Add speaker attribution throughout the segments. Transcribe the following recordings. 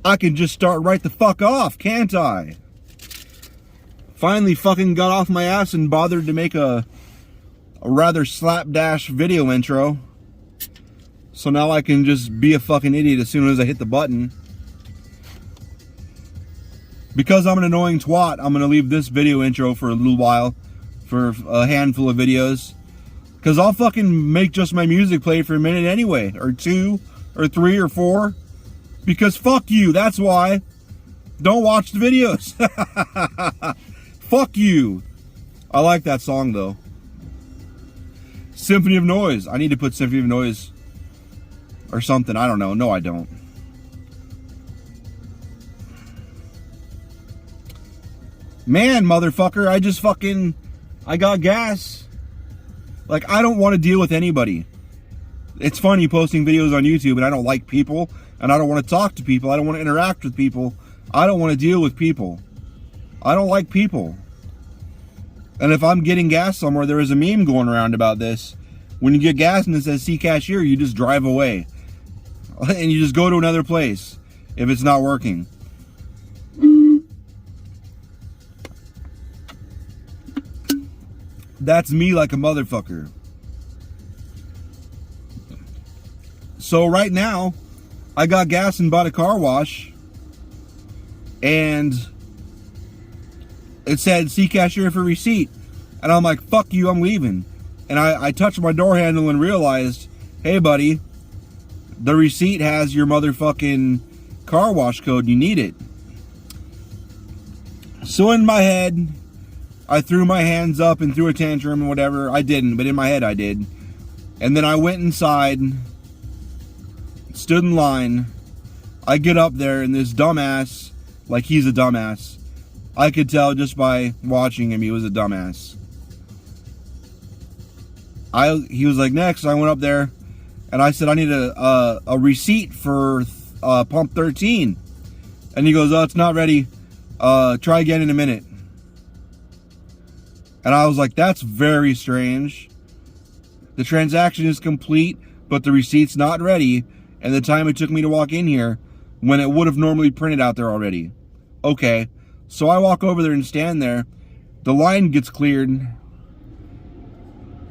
Speaker 1: I can just start right the fuck off, can't I? Finally fucking got off my ass and bothered to make a rather slapdash video intro. So now I can just be a fucking idiot as soon as I hit the button. Because I'm an annoying twat, I'm going to leave this video intro for a little while. For a handful of videos. Because I'll fucking make just my music play for a minute anyway. Or 2, or 3, or 4. Because fuck you, that's why. Don't watch the videos. Fuck you. I like that song though. Symphony of Noise. I need to put Symphony of Noise or something. I don't know. No, I don't. Man, motherfucker, I got gas. Like, I don't want to deal with anybody. It's funny posting videos on YouTube and I don't like people and I don't want to talk to people. I don't want to interact with people. I don't want to deal with people. I don't like people. And if I'm getting gas somewhere, there is a meme going around about this. When you get gas and it says see cashier, you just drive away. And you just go to another place if it's not working. That's me like a motherfucker. So right now, I got gas and bought a car wash. And it said, see cashier for receipt. And I'm like, fuck you, I'm leaving. And I touched my door handle and realized, hey buddy, the receipt has your motherfucking car wash code. You need it. So in my head, I threw my hands up and threw a tantrum and whatever. I didn't, but in my head I did. And then I went inside, stood in line. I get up there and this dumbass, like he's a dumbass. I could tell just by watching him he was a dumbass. He was like, next. I went up there and I said, I need a receipt for pump 13. And he goes, oh, it's not ready. Try again in a minute. And I was like, that's very strange. The transaction is complete, but the receipt's not ready. And the time it took me to walk in here, when it would have normally printed out there already. Okay. So I walk over there and stand there. The line gets cleared.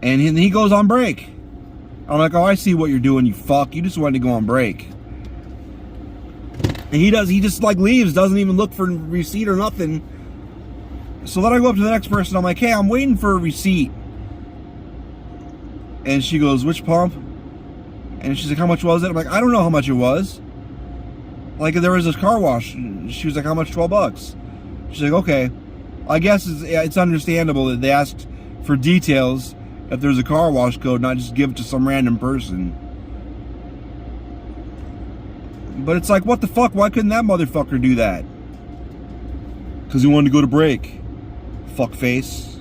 Speaker 1: And he goes on break. I'm like, oh, I see what you're doing, you fuck. You just wanted to go on break. And he just like leaves, doesn't even look for receipt or nothing. So then I go up to the next person. I'm like, hey, I'm waiting for a receipt. And she goes, which pump? And she's like, how much was it? I'm like, I don't know how much it was. Like, there was this car wash. She was like, how much? $12. She's like, okay. I guess it's understandable that they asked for details if there's a car wash code, not just give it to some random person. But it's like, what the fuck? Why couldn't that motherfucker do that? Because he wanted to go to break. Fuckface.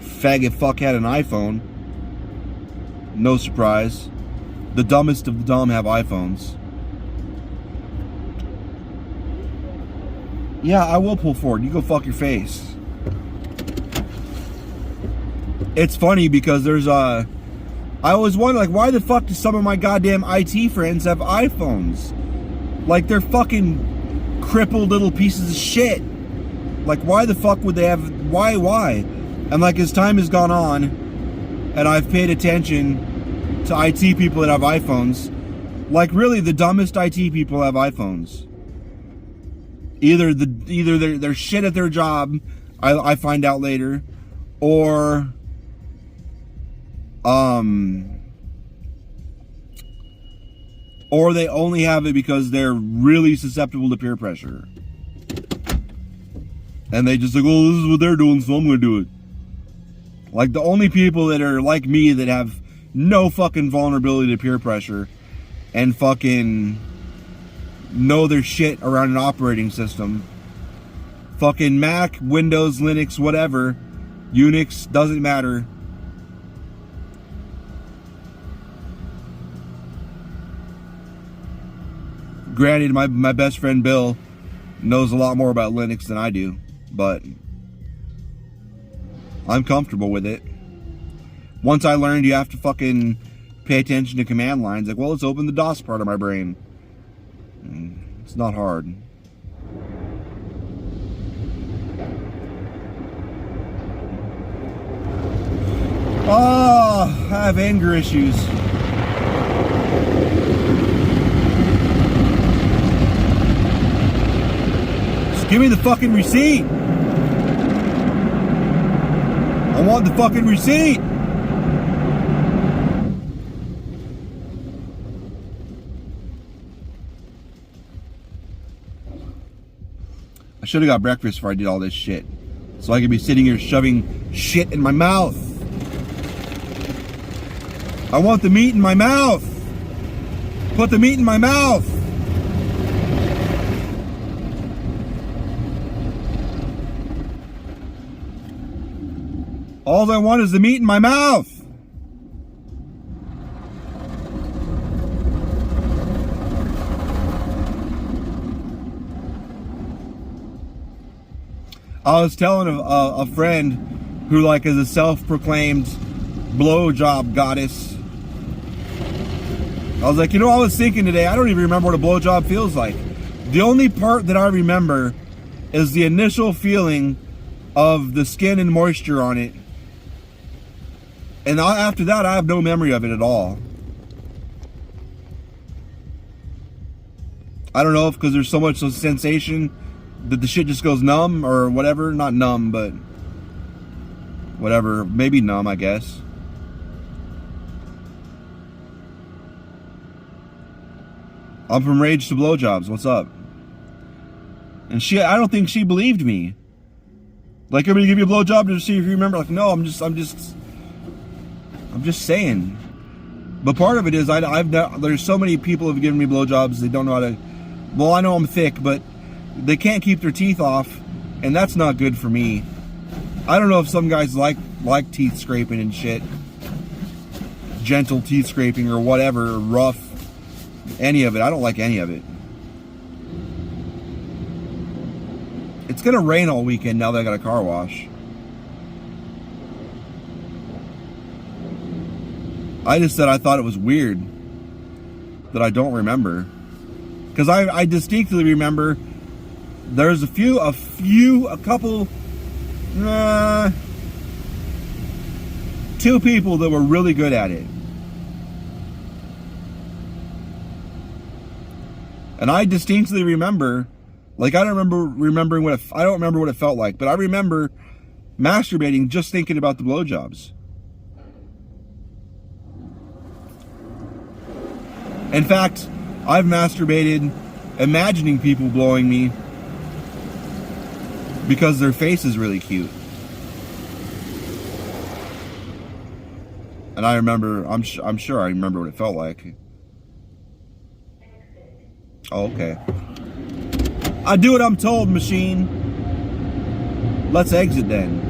Speaker 1: Faggot fuck had an iPhone. No surprise. The dumbest of the dumb have iPhones. Yeah, I will pull forward. You go fuck your face. It's funny because there's I always wonder, like, why the fuck do some of my goddamn IT friends have iPhones? Like, they're fucking crippled little pieces of shit. Like, why the fuck would they have... Why? And, like, as time has gone on, and I've paid attention to IT people that have iPhones, like, really, the dumbest IT people have iPhones. Either they're shit at their job, I find out later, or... or they only have it because they're really susceptible to peer pressure. And they just like, oh, this is what they're doing, so I'm gonna do it. Like, the only people that are like me that have no fucking vulnerability to peer pressure and fucking know their shit around an operating system. Fucking Mac, Windows, Linux, whatever. Unix, doesn't matter. Granted, my best friend Bill knows a lot more about Linux than I do, but I'm comfortable with it. Once I learned you have to fucking pay attention to command lines, like, well, let's open the DOS part of my brain. It's not hard. Oh, I have anger issues. Just give me the fucking receipt. I want the fucking receipt. I should have got breakfast before I did all this shit. So I could be sitting here shoving shit in my mouth. I want the meat in my mouth. Put the meat in my mouth. All I want is the meat in my mouth. I was telling a friend who like is a self-proclaimed blowjob goddess. I was like, you know, I was thinking today, I don't even remember what a blowjob feels like. The only part that I remember is the initial feeling of the skin and moisture on it. And after that, I have no memory of it at all. I don't know if because there's so much sensation that the shit just goes numb or whatever. Not numb, but whatever. Maybe numb, I guess. I'm from rage to blowjobs. What's up? And I don't think she believed me. Like, I'm gonna give you a blowjob to see if you remember. Like, no, I'm just saying. But part of it is there's so many people who have given me blowjobs. They don't know how to. Well, I know I'm thick, but they can't keep their teeth off, and that's not good for me. I don't know if some guys like teeth scraping and shit, gentle teeth scraping or whatever, or rough, any of it. I don't like any of it. It's gonna rain all weekend now that I got a car wash. I just said I thought it was weird that I don't remember, because I distinctly remember there's a couple, 2 people that were really good at it. And I distinctly remember, like, I don't remember what it felt like, but I remember masturbating just thinking about the blowjobs. In fact, I've masturbated imagining people blowing me because their face is really cute. And I remember, I'm sure I remember what it felt like. Oh, okay. I do what I'm told, machine. Let's exit then.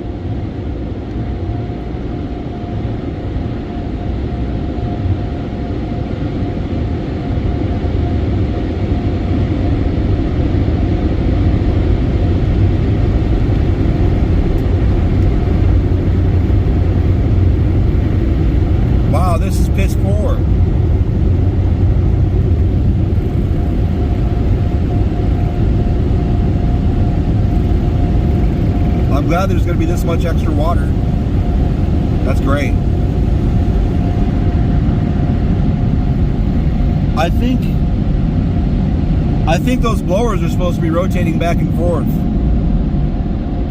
Speaker 1: Wow, this is piss poor. I'm glad there's going to be this much extra water. That's great. I think those blowers are supposed to be rotating back and forth.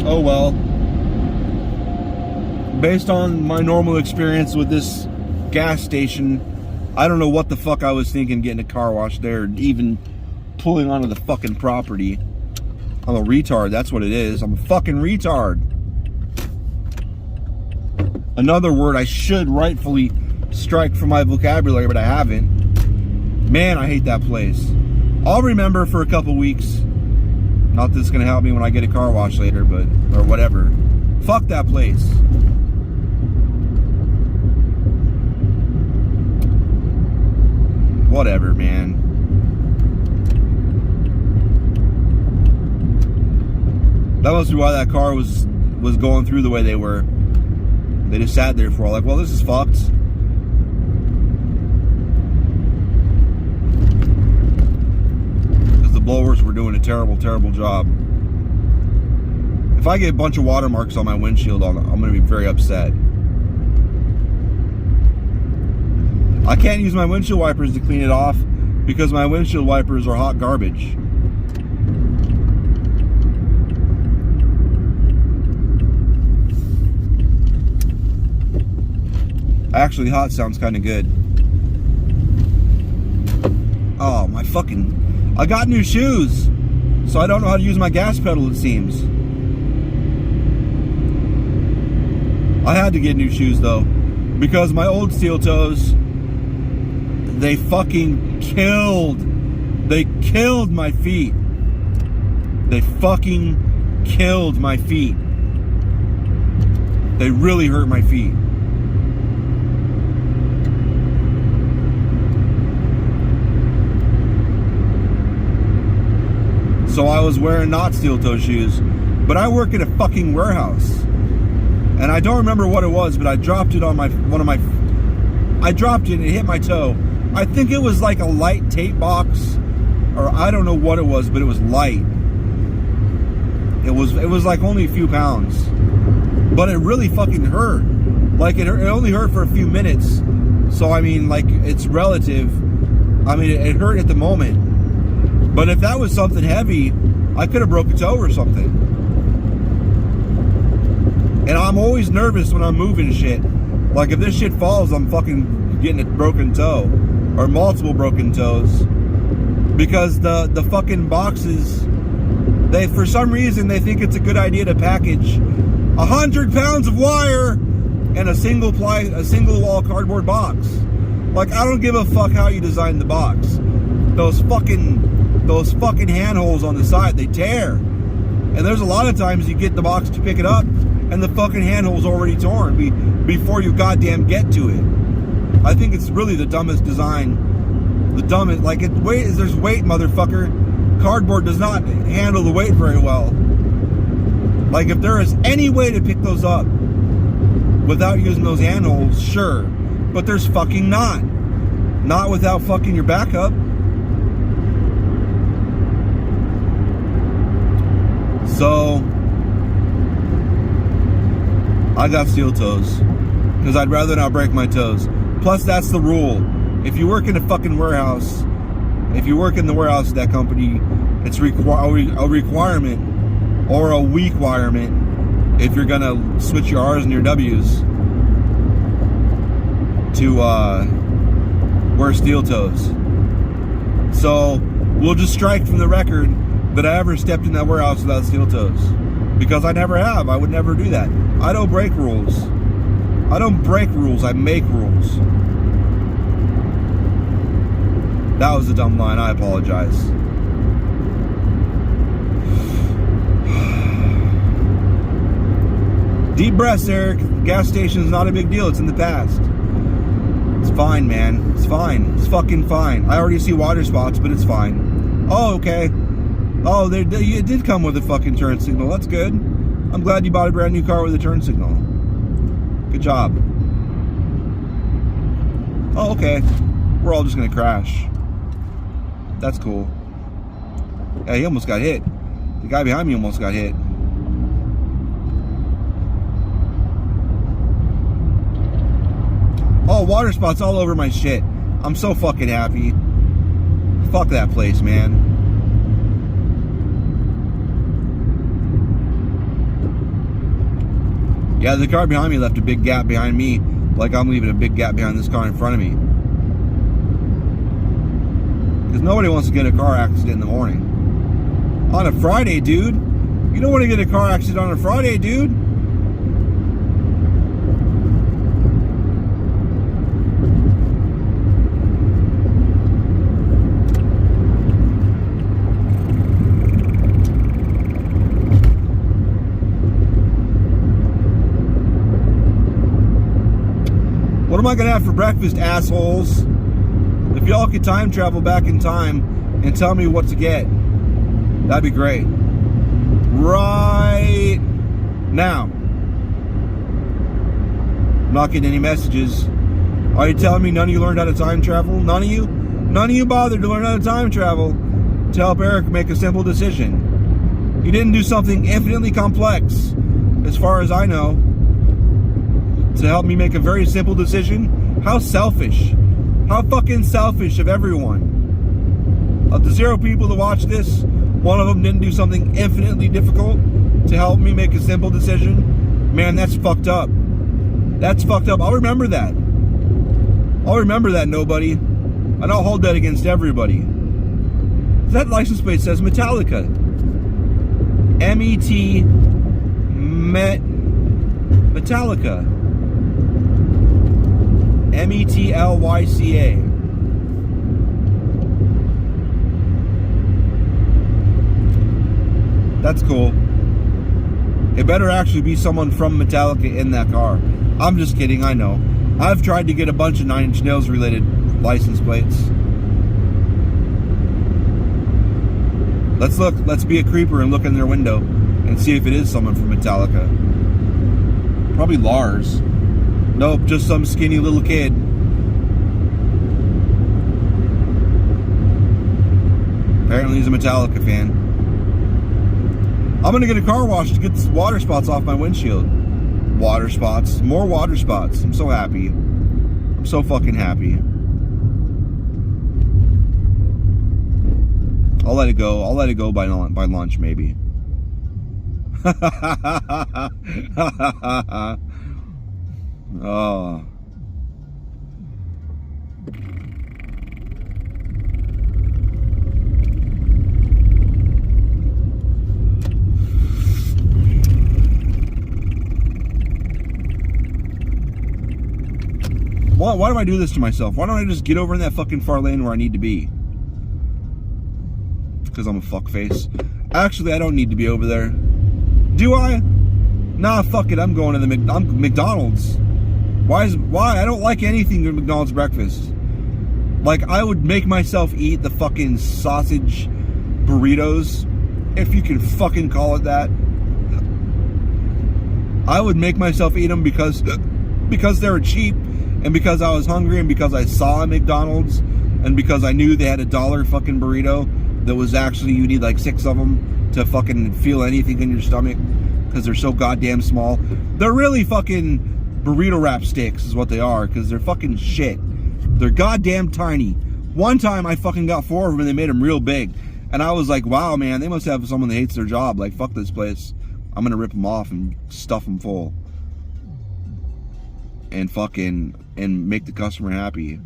Speaker 1: Oh well. Based on my normal experience with this gas station, I don't know what the fuck I was thinking getting a car wash there, even pulling onto the fucking property. I'm a retard, that's what it is. I'm a fucking retard. Another word I should rightfully strike from my vocabulary, but I haven't. Man, I hate that place. I'll remember for a couple weeks. Not that it's gonna help me when I get a car wash later, but, or whatever. Fuck that place. Whatever, man. That must be why that car was going through the way they were. They just sat there for a while, like, well, this is fucked. Because the blowers were doing a terrible, terrible job. If I get a bunch of watermarks on my windshield, I'm going to be very upset. I can't use my windshield wipers to clean it off because my windshield wipers are hot garbage. Actually, hot sounds kind of good. Oh, my fucking... I got new shoes, so I don't know how to use my gas pedal, it seems. I had to get new shoes, though, because my old steel toes, they fucking killed. They killed my feet. They fucking killed my feet. They really hurt my feet. So I was wearing not steel toe shoes, but I work at a fucking warehouse, and I don't remember what it was, but I dropped it on I dropped it and it hit my toe. I think it was like a light tape box, or I don't know what it was, but it was light. It was like only a few pounds, but it really fucking hurt. Like it only hurt for a few minutes, so I mean, like, it's relative. I mean, it hurt at the moment. But if that was something heavy, I could have broke a toe or something. And I'm always nervous when I'm moving shit. Like, if this shit falls, I'm fucking getting a broken toe. Or multiple broken toes. Because the fucking boxes, for some reason, they think it's a good idea to package 100 pounds of wire in a single wall cardboard box. Like, I don't give a fuck how you design the box. Those fucking handholds on the side, they tear. And there's a lot of times you get the box to pick it up and the fucking handhold's already torn before you goddamn get to it. I think it's really the dumbest design. The dumbest, like, there's weight, motherfucker. Cardboard does not handle the weight very well. Like, if there is any way to pick those up without using those handholds, sure. But there's fucking not. Not without fucking your back up. So, I got steel toes because I'd rather not break my toes. Plus, that's the rule. If you work in a fucking warehouse, if you work in the warehouse of that company, it's a requirement or a requirement if you're gonna switch your R's and your W's to wear steel toes. So, we'll just strike from the record that I ever stepped in that warehouse without steel toes. Because I never have. I would never do that. I don't break rules. I don't break rules. I make rules. That was a dumb line. I apologize. Deep breaths, Eric. Gas station's not a big deal. It's in the past. It's fine, man. It's fine. It's fucking fine. I already see water spots, but it's fine. Oh, okay. Oh, it did come with a fucking turn signal. That's good. I'm glad you bought a brand new car with a turn signal. Good job. Oh, okay. We're all just gonna crash. That's cool. Yeah, he almost got hit. The guy behind me almost got hit. Oh, water spots all over my shit. I'm so fucking happy. Fuck that place, man. Yeah, the car behind me left a big gap behind me, like I'm leaving a big gap behind this car in front of me. Because nobody wants to get a car accident in the morning. On a Friday, dude. You don't want to get a car accident on a Friday, dude. What am I gonna have for breakfast, assholes? If y'all could time travel back in time and tell me what to get, that'd be great. Right now. I'm not getting any messages. Are you telling me none of you learned how to time travel? None of you? None of you bothered to learn how to time travel. to help Eric make a simple decision. He didn't do something infinitely complex, as far as I know, to help me make a very simple decision. How selfish. How fucking selfish of everyone. Of the 0 people to watch this, one of them didn't do something infinitely difficult to help me make a simple decision. Man, that's fucked up. That's fucked up. I'll remember that. I'll remember that, nobody. And I'll hold that against everybody. That license plate says Metallica. M-E-T Metallica. M-E-T-L-Y-C-A. That's cool. It better actually be someone from Metallica in that car. I'm just kidding, I know. I've tried to get a bunch of 9 Inch Nails related license plates. Let's look. Let's be a creeper and look in their window and see if it is someone from Metallica. Probably Lars. Nope, just some skinny little kid. Apparently he's a Metallica fan. I'm gonna get a car wash to get the water spots off my windshield. Water spots. More water spots. I'm so happy. I'm so fucking happy. I'll let it go. I'll let it go by lunch, maybe. Oh. Why do I do this to myself? Why don't I just get over in that fucking far lane where I need to be? Because I'm a fuckface. Actually, I don't need to be over there. Do I? Nah, fuck it. I'm going to the McDonald's. Why? I don't like anything in McDonald's breakfast. Like, I would make myself eat the fucking sausage burritos, if you can fucking call it that. I would make myself eat them because they were cheap, and because I was hungry, and because I saw a McDonald's, and because I knew they had $1 fucking burrito that was actually, you need like 6 of them to fucking feel anything in your stomach, because they're so goddamn small. They're really fucking burrito wrap sticks is what they are, because they're fucking shit. They're goddamn tiny. One time I fucking got 4 of them and they made them real big, and I was like, wow, man, they must have someone that hates their job. Like, fuck this place. I'm gonna rip them off and stuff them full and fucking and make the customer happy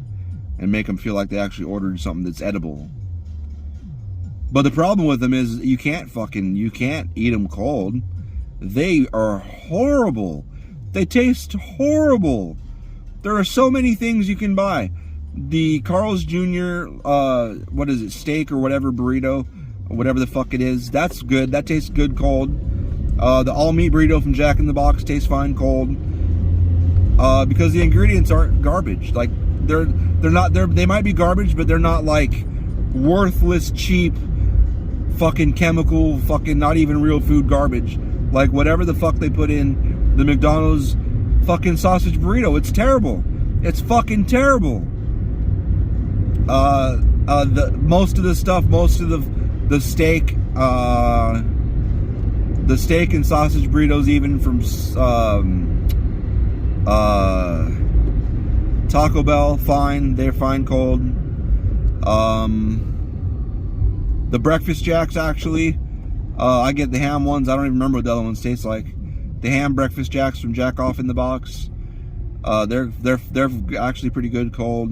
Speaker 1: and make them feel like they actually ordered something that's edible. But the problem with them is you can't eat them cold. They are horrible. They taste horrible. There are so many things you can buy. The Carl's Jr. What is it, steak or whatever burrito, or whatever the fuck it is, that's good. That tastes good cold. The all meat burrito from Jack in the Box tastes fine cold. Because the ingredients aren't garbage. Like, they might be garbage, but they're not like worthless, cheap, fucking chemical, fucking not even real food garbage. Like whatever the fuck they put in the McDonald's fucking sausage burrito, it's terrible. It's fucking terrible. Most of the steak, the steak and sausage burritos, even from Taco Bell, fine. They're fine cold. The breakfast jacks, actually, I get the ham ones. I don't even remember what the other ones taste like. The ham breakfast jacks from Jack Off in the Box, they're actually pretty good cold.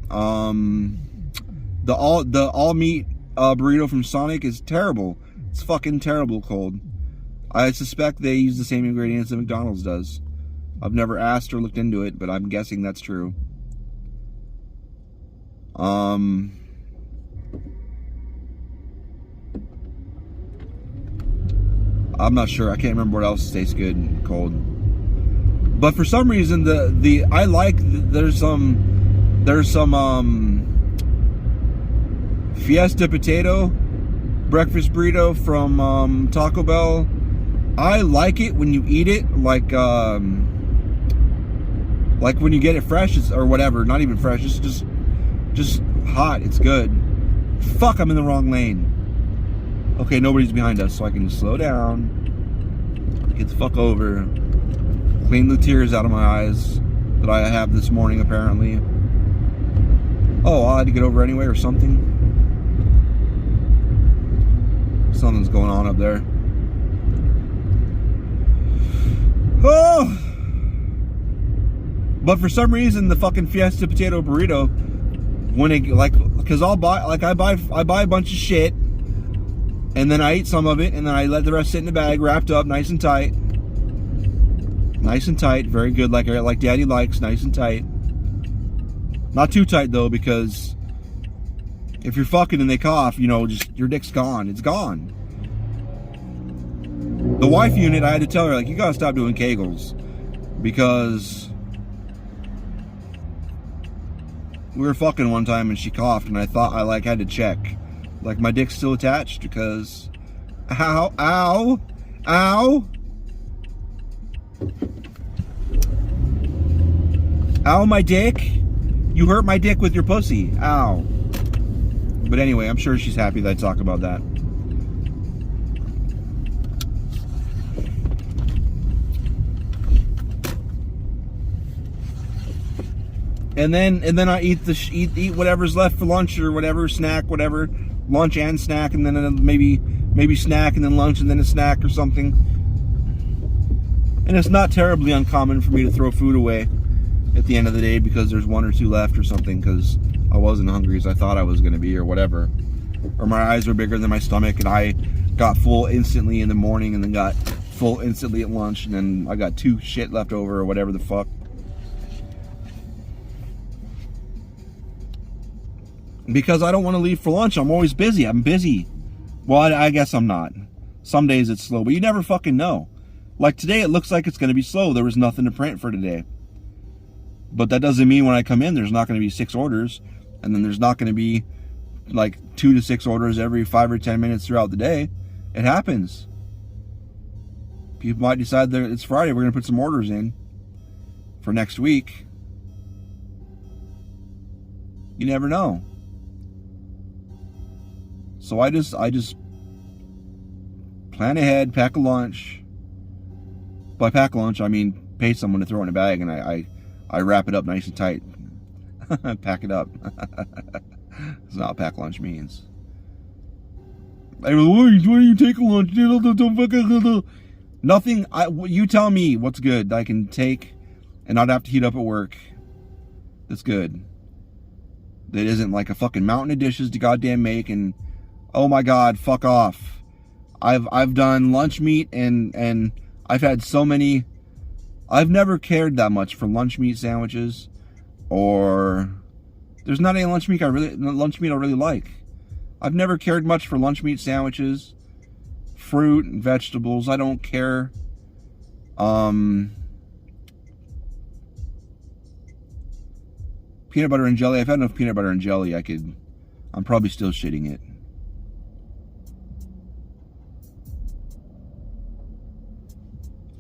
Speaker 1: The all meat burrito from Sonic is terrible. It's fucking terrible cold. I suspect they use the same ingredients that McDonald's does. I've never asked or looked into it, but I'm guessing that's true. I'm not sure. I can't remember what else tastes good cold. But for some reason, there's some Fiesta Potato breakfast burrito from Taco Bell. I like it when you eat it, like when you get it fresh, or whatever. Not even fresh. It's just hot. It's good. Fuck, I'm in the wrong lane. Okay, nobody's behind us, so I can slow down. Get the fuck over. Clean the tears out of my eyes that I have this morning, apparently. Oh, I had to get over anyway or something. Something's going on up there. Oh! But for some reason, the fucking Fiesta potato burrito, when it, like, because I buy a bunch of shit, and then I eat some of it, and then I let the rest sit in the bag, wrapped up, nice and tight. Nice and tight, very good, like Daddy likes, nice and tight. Not too tight though, because if you're fucking and they cough, you know, just your dick's gone. It's gone. The wife unit, I had to tell her, like, you gotta stop doing Kegels, because we were fucking one time and she coughed, and I thought I like had to check, like my dick's still attached, because ow, ow, ow. Ow, my dick. You hurt my dick with your pussy. Ow. But anyway, I'm sure she's happy that I talk about that. And then I eat whatever's left for lunch or whatever, snack, whatever, lunch and snack, and then maybe snack and then lunch and then a snack or something. And it's not terribly uncommon for me to throw food away at the end of the day because there's one or two left or something, because I wasn't hungry as I thought I was going to be or whatever. Or my eyes were bigger than my stomach and I got full instantly in the morning and then got full instantly at lunch, and then I got two shit left over or whatever the fuck. Because I don't want to leave for lunch. I'm always busy. I'm busy. Well, I guess I'm not. Some days it's slow, but you never fucking know. Like today, it looks like it's going to be slow. There was nothing to print for today. But that doesn't mean when I come in, there's not going to be 6 orders. And then there's not going to be like 2 to 6 orders every 5 or 10 minutes throughout the day. It happens. People might decide that it's Friday, we're going to put some orders in for next week. You never know. So I just plan ahead, pack a lunch. By pack a lunch, I mean pay someone to throw in a bag, and I wrap it up nice and tight. Pack it up. That's not what pack lunch means. Why do you take a lunch? Nothing. You tell me what's good that I can take and not have to heat up at work. That's good. That isn't like a fucking mountain of dishes to goddamn make, and oh my god, fuck off. I've done lunch meat and I've had so many. I've never cared that much for lunch meat sandwiches, or there's not any lunch meat I really like. I've never cared much for lunch meat sandwiches, fruit and vegetables. I don't care. Peanut butter and jelly. I've had enough peanut butter and jelly. I'm probably still shitting it.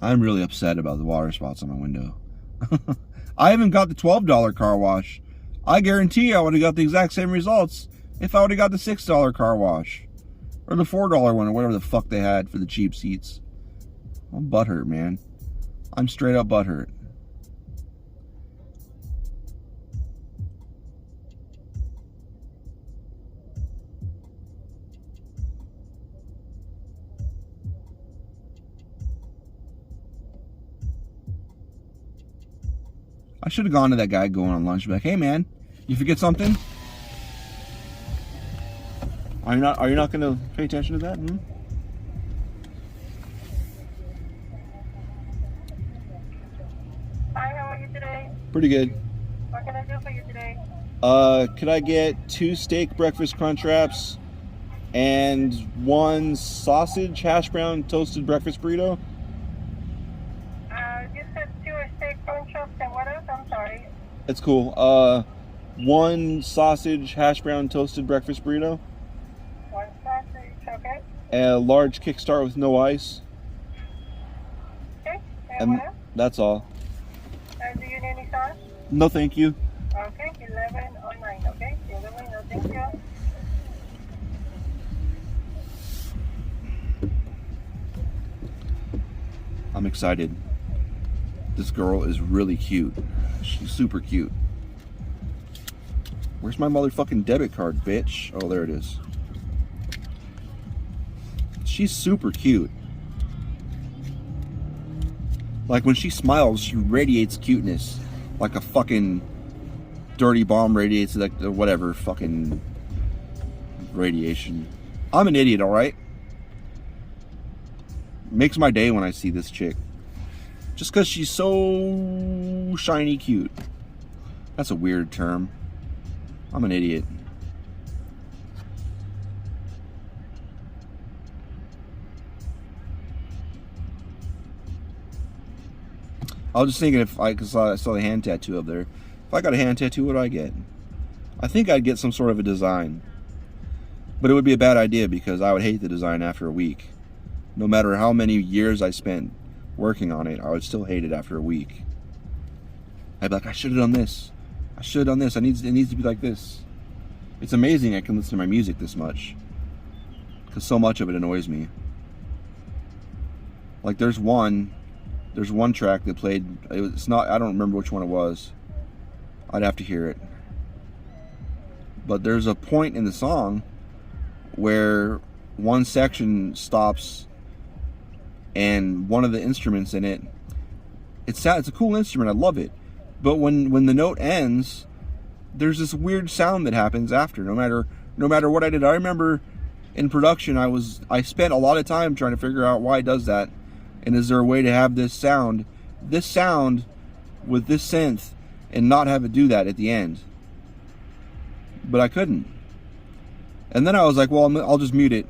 Speaker 1: I'm really upset about the water spots on my window. I haven't got the $12 car wash. I guarantee I would have got the exact same results if I would have got the $6 car wash. Or the $4 one, or whatever the fuck they had for the cheap seats. I'm butthurt, man. I'm straight up butthurt. I should have gone to that guy going on lunch, like, hey man, you forget something? Are you not going to pay attention to that?
Speaker 2: Hi, how are you today?
Speaker 1: Pretty good.
Speaker 2: What can I do for you today?
Speaker 1: Could I get 2 steak breakfast crunch wraps and 1 sausage hash brown toasted breakfast burrito?
Speaker 2: You said 2 steak crunch wraps and what else? I'm sorry.
Speaker 1: That's cool. 1 sausage hash brown toasted breakfast burrito.
Speaker 2: 1 sausage, okay.
Speaker 1: A large kickstart with no ice.
Speaker 2: Okay, and what else?
Speaker 1: That's all.
Speaker 2: Do you need any sauce?
Speaker 1: No, thank you.
Speaker 2: Okay, 11 or 9, okay? 11, no, thank you.
Speaker 1: I'm excited. This girl is really cute. She's super cute. Where's my motherfucking debit card, bitch? Oh, there it is. She's super cute. Like, when she smiles, she radiates cuteness. Like a fucking dirty bomb radiates, like, whatever fucking radiation. I'm an idiot, alright? Makes my day when I see this chick. Just because she's so shiny cute. That's a weird term. I'm an idiot. I was just thinking because I saw the hand tattoo up there. If I got a hand tattoo, what would I get? I think I'd get some sort of a design. But it would be a bad idea because I would hate the design after a week. No matter how many years I spent working on it, I would still hate it after a week. I'd be like, I should have done this. I should have done this. It needs to be like this. It's amazing I can listen to my music this much. Because so much of it annoys me. Like there's one track that played, it's not, I don't remember which one it was. I'd have to hear it. But there's a point in the song where one section stops and one of the instruments in it, it's a cool instrument, I love it. But when the note ends, there's this weird sound that happens after, no matter what I did. I remember in production I spent a lot of time trying to figure out why it does that. And is there a way to have this sound with this synth and not have it do that at the end? But I couldn't. And then I was like, well, I'll just mute it.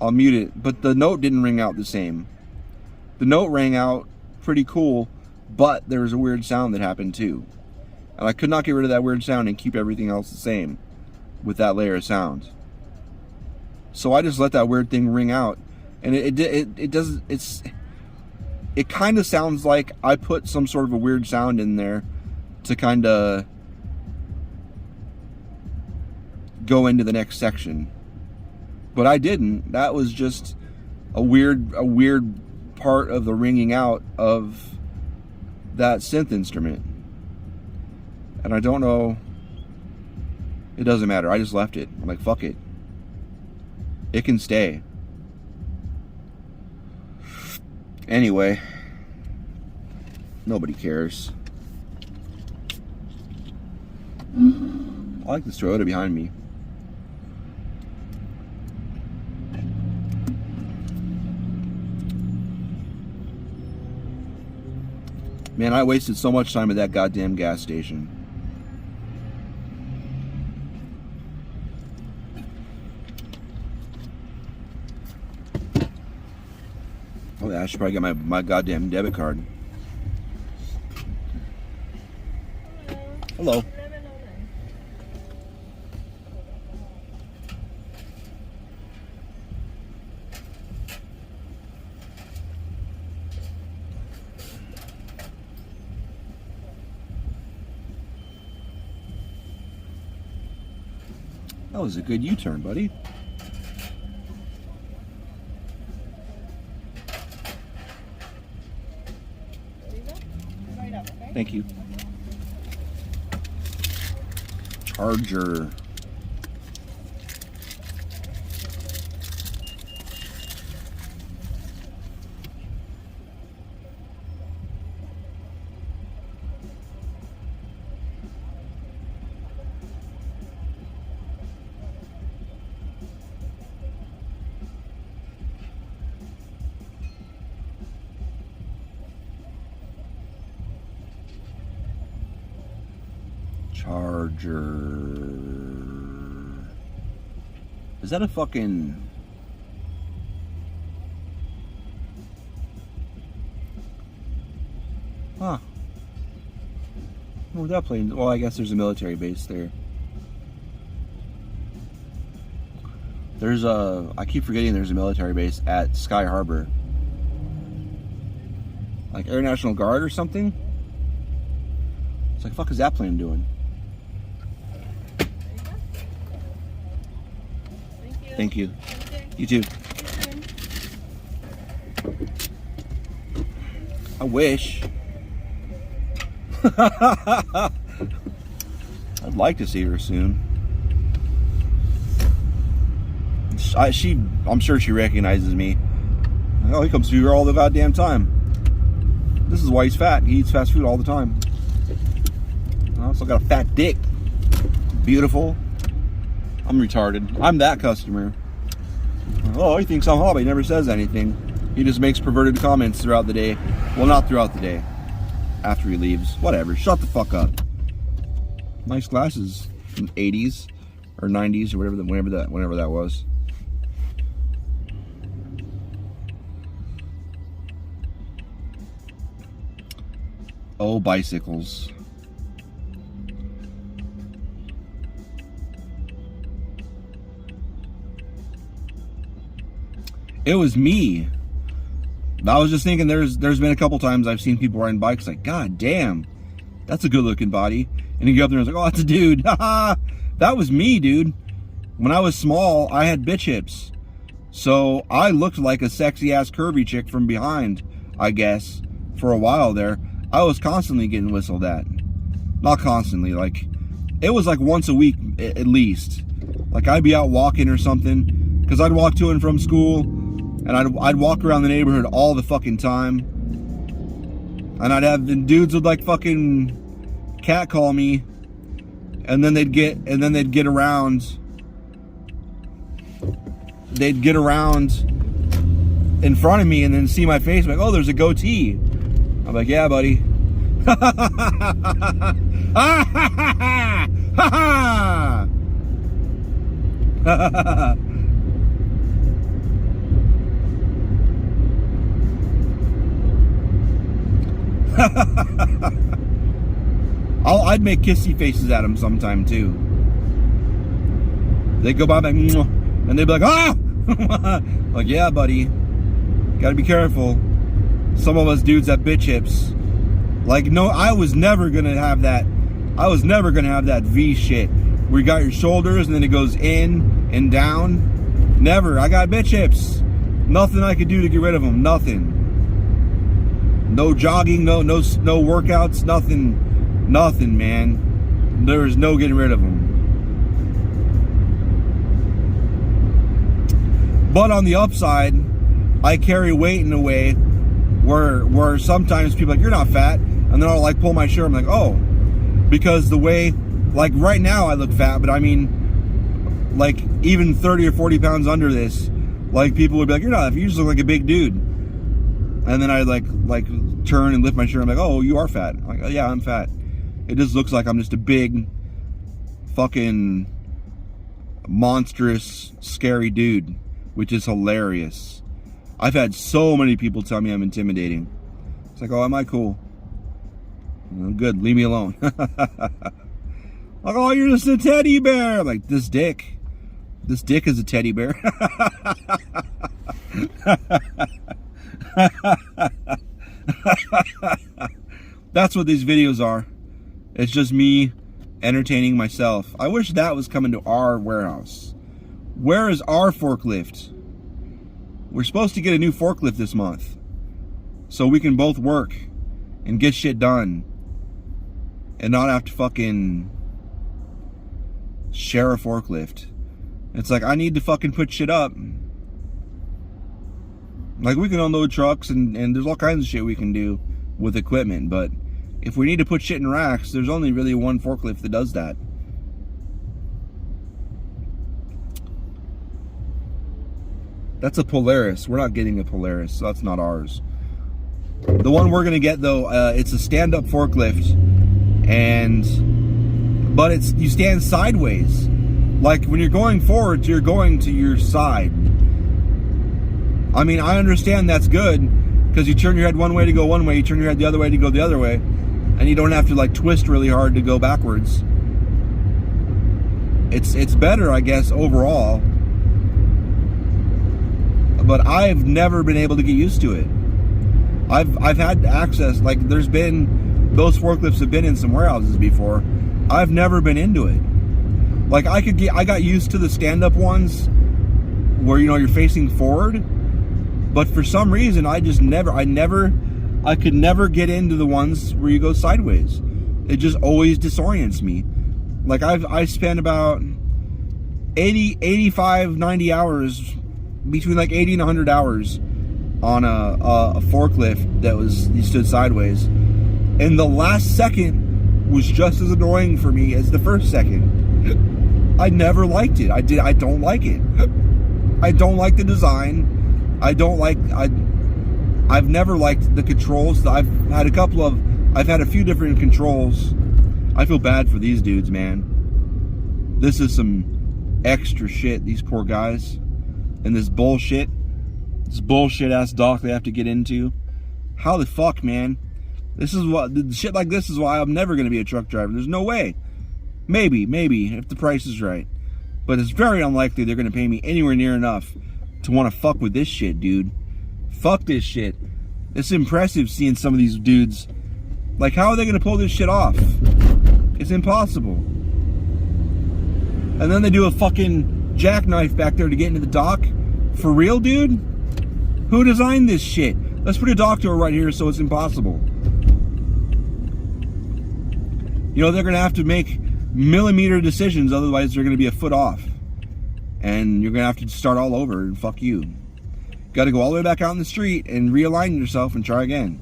Speaker 1: I'll mute it. But the note didn't ring out the same. The note rang out pretty cool, but there was a weird sound that happened too. And I could not get rid of that weird sound and keep everything else the same with that layer of sound. So I just let that weird thing ring out. And it kind of sounds like I put some sort of a weird sound in there to kind of go into the next section. But I didn't. That was just a weird part of the ringing out of that synth instrument. And I don't know. It doesn't matter. I just left it. I'm like, fuck it. It can stay. Anyway, nobody cares. I like this Toyota behind me. Man, I wasted so much time at that goddamn gas station. Oh yeah, I should probably get my goddamn debit card. Hello. That was a good U-turn, buddy. Thank you. Charger. Is that a fucking... Huh. Where's that plane? Well, I guess there's a military base there. There's a... I keep forgetting there's a military base at Sky Harbor. Like Air National Guard or something? It's like, the fuck is that plane doing? Thank you. You too. I wish. I'd like to see her soon. I'm sure she recognizes me. Oh, he comes through here all the goddamn time. This is why he's fat. He eats fast food all the time. I also got a fat dick. Beautiful. I'm retarded. I'm that customer. Oh, he thinks I'm hot, but he never says anything. He just makes perverted comments throughout the day. Well, not throughout the day. After he leaves. Whatever. Shut the fuck up. Nice glasses. From 80s or 90s or whenever that was. Oh, bicycles. It was me. I was just thinking there's been a couple times I've seen people riding bikes like, God damn, that's a good looking body. And you go up there and it's like, oh, that's a dude. That was me, dude. When I was small, I had bitch hips. So I looked like a sexy ass curvy chick from behind, I guess, for a while there. I was constantly getting whistled at. Not constantly, like, it was like once a week at least. Like I'd be out walking or something, because I'd walk to and from school, and I'd walk around the neighborhood all the fucking time. And I'd have, the dudes would like fucking catcall me, and then they'd get around. They'd get around in front of me and then see my face, like, oh, there's a goatee. I'm like, yeah, buddy. I'd make kissy faces at them sometime too. They'd go by like, and they'd be like, ah! Like, yeah, buddy. Gotta be careful. Some of us dudes have bitch hips. Like, no, I was never gonna have that. I was never gonna have that V shit where you got your shoulders and then it goes in and down. Never. I got bitch hips. Nothing I could do to get rid of them. Nothing. No jogging. No workouts. Nothing, man. There's no getting rid of them. But on the upside, I carry weight in a way where sometimes people are like, you're not fat, and then I'll like pull my shirt. I'm like, oh, because the way, like right now I look fat, but I mean, like even 30 or 40 pounds under this, like people would be like, you're not, you just look like a big dude. And then I like turn and lift my shirt. I'm like, oh, you are fat. I'm like, oh, yeah, I'm fat. It just looks like I'm just a big, fucking monstrous, scary dude, which is hilarious. I've had so many people tell me I'm intimidating. It's like, oh, am I cool? Good, leave me alone. Like, oh, you're just a teddy bear. I'm like, this dick is a teddy bear. That's what these videos are. It's just me entertaining myself. I wish that was coming to our warehouse. Where is our forklift? We're supposed to get a new forklift this month, so we can both work and get shit done and not have to fucking share a forklift. It's like, I need to fucking put shit up. Like, we can unload trucks and there's all kinds of shit we can do with equipment, but if we need to put shit in racks, there's only really one forklift that does that. That's a Polaris. We're not getting a Polaris, so that's not ours. The one we're gonna get though, it's a stand-up forklift, but you stand sideways. Like when you're going forward, you're going to your side. I mean, I understand that's good because you turn your head one way to go one way, you turn your head the other way to go the other way, and you don't have to like twist really hard to go backwards. It's better, I guess, overall. But I've never been able to get used to it. I've had access, like those forklifts have been in some warehouses before. I've never been into it. Like I got used to the stand-up ones where, you know, you're facing forward, but for some reason I never I could never get into the ones where you go sideways. It just always disorients me. Like I spent about 80, 85, 90 hours, between like 80 and 100 hours on a forklift that you stood sideways. And the last second was just as annoying for me as the first second. I never liked it. I don't like it. I don't like the design. I've never liked the controls. I've had a few different controls. I feel bad for these dudes, man. This is some extra shit, these poor guys. And this bullshit ass dock they have to get into. How the fuck, man? Shit like this is why I'm never going to be a truck driver. There's no way. Maybe, if the price is right. But it's very unlikely they're going to pay me anywhere near enough to want to fuck with this shit, dude. Fuck this shit. It's impressive seeing some of these dudes. Like, how are they going to pull this shit off? It's impossible. And then they do a fucking jackknife back there to get into the dock. For real, dude? Who designed this shit? Let's put a dock door right here so it's impossible. You know, they're going to have to make millimeter decisions, otherwise they're going to be a foot off. And you're going to have to start all over, and fuck you. Got to go all the way back out in the street and realign yourself and try again.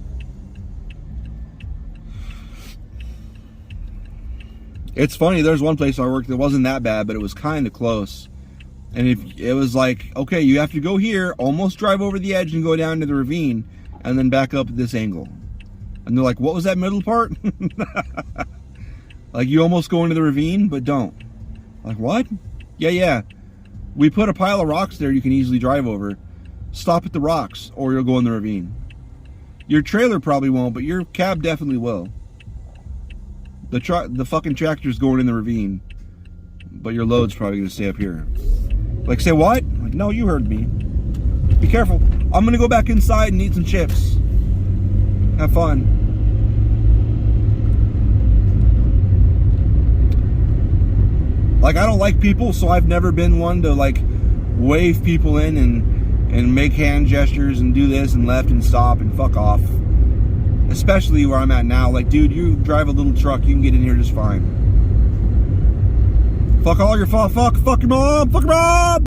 Speaker 1: It's funny, there's one place I worked that wasn't that bad, but it was kind of close. And it was like, okay, you have to go here, almost drive over the edge and go down to the ravine, and then back up at this angle. And they're like, what was that middle part? Like, you almost go into the ravine, but don't. Like, what? Yeah. We put a pile of rocks there you can easily drive over. Stop at the rocks, or you'll go in the ravine. Your trailer probably won't, but your cab definitely will. The fucking tractor's going in the ravine, but your load's probably going to stay up here. Like, say what? Like, no, you heard me. Be careful. I'm going to go back inside and eat some chips. Have fun. Like, I don't like people, so I've never been one to, like, wave people in and make hand gestures and do this and left and stop and fuck off. Especially where I'm at now. Like, dude, you drive a little truck, you can get in here just fine. Fuck all your fuck your mom, fuck your mom!